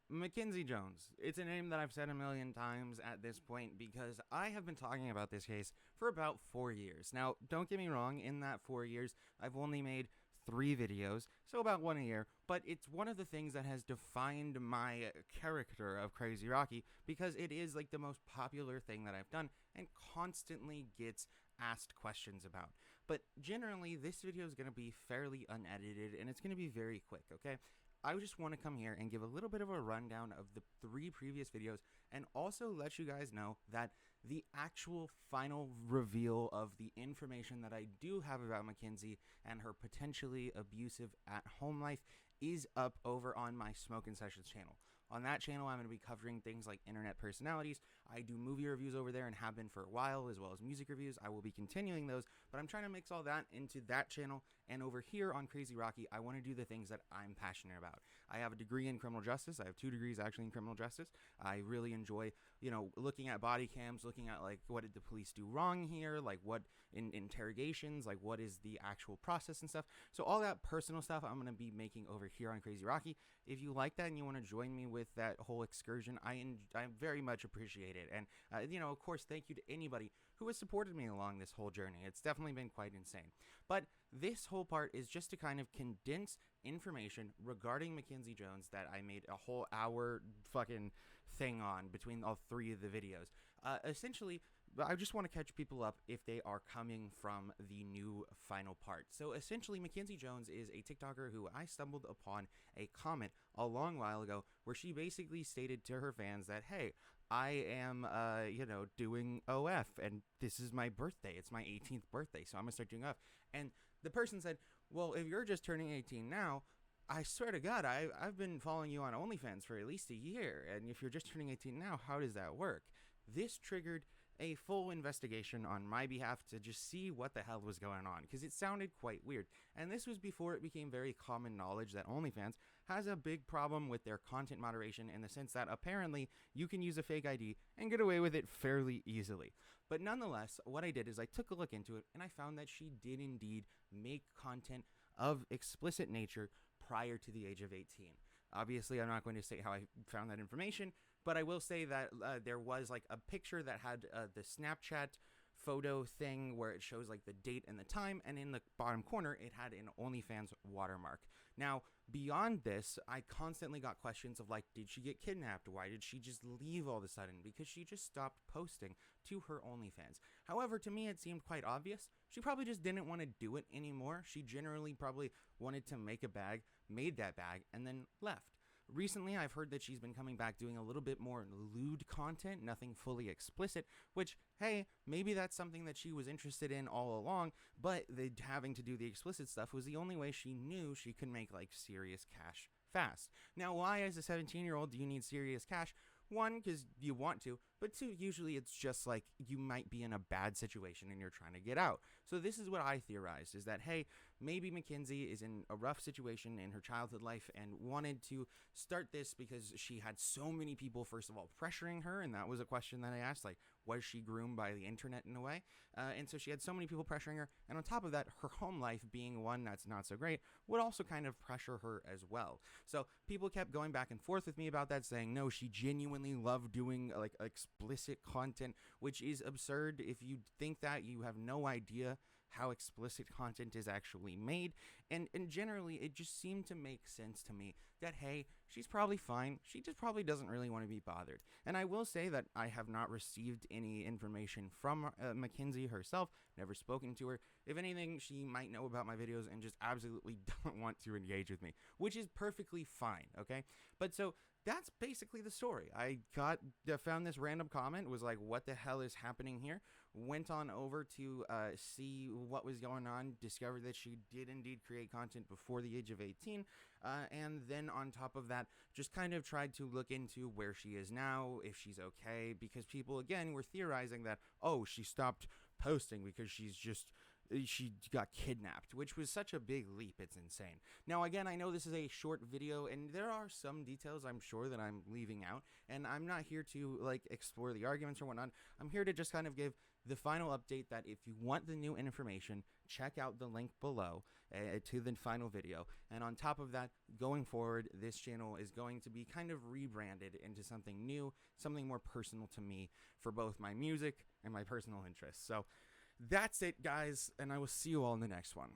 Mackenzie Jones. It's a name that I've said a million times at this point because I have been talking about this case for about 4 years. Now, don't get me wrong, in that 4 years, I've only made 3 videos, so about one a year, but it's one of the things that has defined my character of CrazyRocky because it is like the most popular thing that I've done and constantly gets asked questions about. But generally, this video is going to be fairly unedited and it's going to be very quick, okay? I just want to come here and give a little bit of a rundown of the 3 previous videos and also let you guys know that the actual final reveal of the information that I do have about Mackenzie and her potentially abusive at-home life is up over on my Smoke and Sessions channel. On that channel, I'm going to be covering things like internet personalities. I do movie reviews over there and have been for a while, as well as music reviews. I will be continuing those, but I'm trying to mix all that into that channel. And over here on CrazyRocky, I want to do the things that I'm passionate about. I have a degree in criminal justice. I have 2 degrees actually in criminal justice. I really enjoy, looking at body cams, looking at like what did the police do wrong here, like what in interrogations, like what is the actual process and stuff. So all that personal stuff I'm going to be making over here on CrazyRocky. If you like that and you want to join me with that whole excursion, I very much appreciate it. And of course, thank you to anybody who has supported me along this whole journey. It's definitely been quite insane. But this whole part is just to kind of condense information regarding Mackenzie Jones that I made a whole hour fucking thing on between all 3 of the videos. Essentially, I just want to catch people up if they are coming from the new final part. So essentially, Mackenzie Jones is a TikToker who I stumbled upon a comment a long while ago where she basically stated to her fans that, hey, I am, doing OF, and this is my birthday. It's my 18th birthday, so I'm going to start doing OF. And the person said, well, if you're just turning 18 now, I swear to God, I've been following you on OnlyFans for at least a year, and if you're just turning 18 now, how does that work? This triggered a full investigation on my behalf to just see what the hell was going on, because it sounded quite weird. And this was before it became very common knowledge that OnlyFans has a big problem with their content moderation in the sense that apparently you can use a fake ID and get away with it fairly easily. But nonetheless, what I did is I took a look into it and I found that she did indeed make content of explicit nature prior to the age of 18. Obviously, I'm not going to say how I found that information, but I will say that there was like a picture that had the Snapchat photo thing where it shows like the date and the time, and in the bottom corner it had an OnlyFans watermark. Now, beyond this, I constantly got questions of like, did she get kidnapped? Why did she just leave all of a sudden? Because she just stopped posting to her OnlyFans. However, to me it seemed quite obvious. She probably just didn't want to do it anymore. She generally probably wanted to make a bag, made that bag, and then left. Recently, I've heard that she's been coming back doing a little bit more lewd content, nothing fully explicit, which, hey, maybe that's something that she was interested in all along, but having to do the explicit stuff was the only way she knew she could make, like, serious cash fast. Now, why, as a 17-year-old, do you need serious cash? 1, because you want to, but 2, usually it's just like you might be in a bad situation and you're trying to get out. So this is what I theorized, is that, hey, maybe Mackenzie is in a rough situation in her childhood life and wanted to start this because she had so many people, first of all, pressuring her, and that was a question that I asked, like, was she groomed by the internet in a way? And so she had so many people pressuring her, and on top of that, her home life being one that's not so great would also kind of pressure her as well. So people kept going back and forth with me about that, saying, no, she genuinely love doing like explicit content, which is absurd. If you think that, you have no idea how explicit content is actually made, and generally it just seemed to make sense to me that, hey, she's probably fine, she just probably doesn't really want to be bothered. And I will say that I have not received any information from Mackenzie herself, never spoken to her. If anything, she might know about my videos and just absolutely don't want to engage with me, which is perfectly fine, okay? But so that's basically the story. I found this random comment, was like, what the hell is happening here? Went on over to see what was going on, discovered that she did indeed create content before the age of 18, and then on top of that, just kind of tried to look into where she is now, if she's okay, because people, again, were theorizing that, oh, she stopped posting because she got kidnapped, which was such a big leap. It's insane. Now, again, I know this is a short video and there are some details I'm sure that I'm leaving out, and I'm not here to like explore the arguments or whatnot. I'm here to just kind of give the final update that if you want the new information, check out the link below to the final video. And on top of that, going forward, this channel is going to be kind of rebranded into something new, something more personal to me for both my music and my personal interests. So that's it, guys, and I will see you all in the next one.